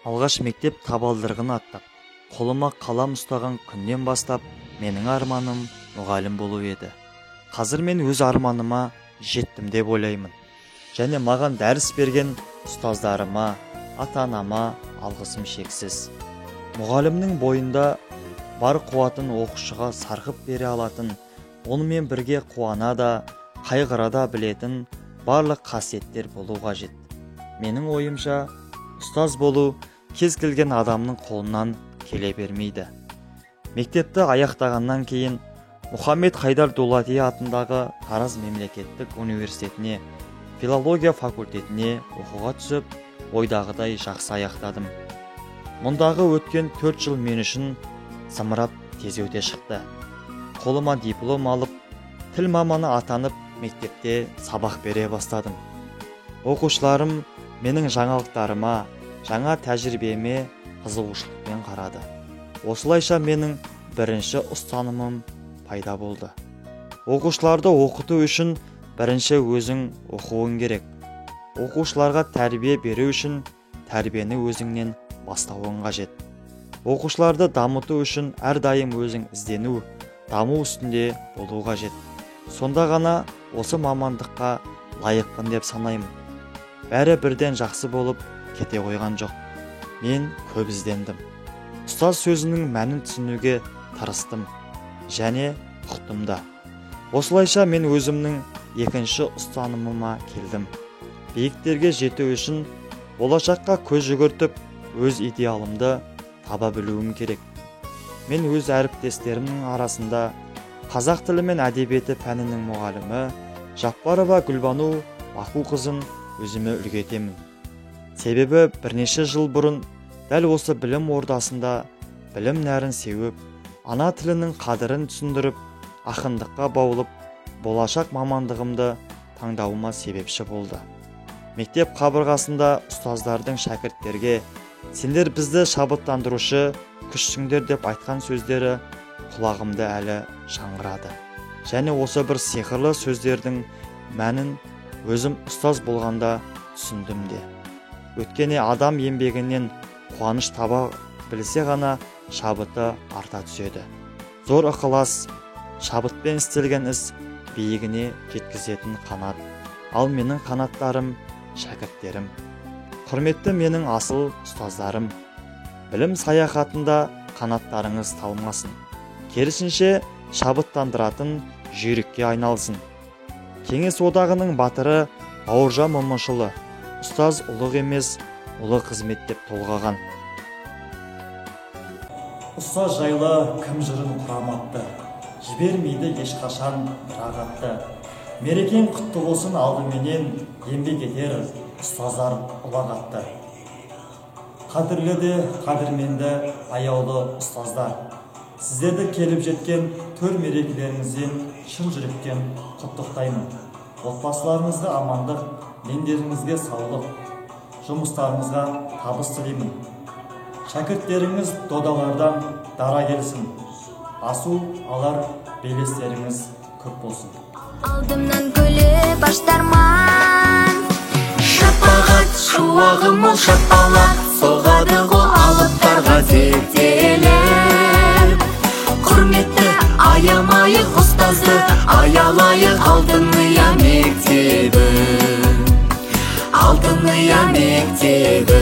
Алғаш мектеп табалдырығын аттап, қолыма қалам ұстаған күннен бастап, менің арманым мұғалім болу еді. Қазір мен өз арманыма жеттім деп ойлаймын. Және маған дәріс берген ұстаздарыма, ата-анама алғысым шексіз. Мұғалімнің бойында бар қуатын оқушыға сарқып бере алатын, онымен бірге қуана да, қайғыра да білетін барлық қасиеттер болу қажет. Менің ойымша, ұстаз болу кез келген адамның қолынан келе бермейді. Мектепті аяқтағаннан кейін Мұхаммед Хайдар Дулати атындағы Тараз мемлекеттік университетіне, филология факультетіне оқуға түсіп, ойдағыдай жақсы аяқтадым. Мұндағы өткен 4 жыл мен үшін зымырап тез өте шықты. Қолыма диплом алып, тіл маманы атанып, мектепте сабақ бере бастадым. Оқушыларым менің жаңалықтарыма, жаңа тәжірибеме қызығушылықпен қарады. Осылайша менің бірінші ұстанымым пайда болды. Оқушыларды оқыту үшін бірінші өзің оқуың керек. Оқушыларға тәрбие беру үшін тәрбиені өзіңнен бастауың қажет. Оқушыларды дамыту үшін әрдайым өзің іздену, даму үстінде болу қажет. Сонда ғана осы мамандыққа лайықпын деп санаймын. Бәрі бірден жақсы болып кете қойған жоқ. Мен көп іздендім. Ұстаз сөзінің мәнін түсінуге тырыстым және ұқтым да. Осылайша мен өзімнің екінші ұстанымыма келдім. Биіктерге жету үшін болашаққа көз жүгіртіп, өз идеалымды таба білуім керек. Мен өз әріптестерімнің арасында қазақ тілі мен әдебиеті пәнінің мұғалімі Жаппарова Гүлбану Бақуқызын өзіме үлгі етемін. Себебі бірнеше жыл бұрын дәл осы білім ордасында білім нәрін сеуіп, ана тілінің қадірін түсіндіріп, ақындыққа баулып, болашақ мамандығымды таңдауыма себепші болды. Мектеп қабырғасында ұстаздардың шәкірттерге «Сендер бізді шабыттандырушы күшсіңдер» деп айтқан сөздері құлағымда әлі жаңғырады. Және осы бір сиқырлы сөздердің мәнін өзім ұстаз болғанда түсіндім де. Өткені адам еңбегінен қуаныш таба білсе ғана шабыты арта түседі. Зор ықылас, шабытпен істелген іс биігіне жеткізетін қанат. Ал менің қанаттарым шәкірттерім. Құрметті менің асыл ұстаздарым, білім саяхатында қанаттарыңыз талмасын. Керісінше шабыттандыратын жүйрікке айналсын. Кеңес одағының батыры Бауыржан Момышұлы, ұстаз ұлық емес, ұлы қызмет деп толғаған. Ұстаз жайлы кім жырын құрамапты, жібермейді ешқашан рағатты. Мерекең құтты болсын алдыменен, еңбек етер ұстаздар ұлағатты. Қадірлі де қадірменді аяулы ұстаздар, сіздерді келіп жеткен төр мерекелеріңізден шын жүректен құттықтаймын. Отбасыларыңызға амандық, дендеріңізге саулық, жұмыстарыңызға табыс тілеймін. Шәкірттеріңіз додалардан дара келсін, асу алар белестеріңіз көп болсын. Алдымнан күле баштарман, шапағат шуағы мол шапалақ, соғады ғо алыптарға зерделеп. Құрметті аямайық ұстазды, аялайық алтыныя мектебі, алтыныя мектебі.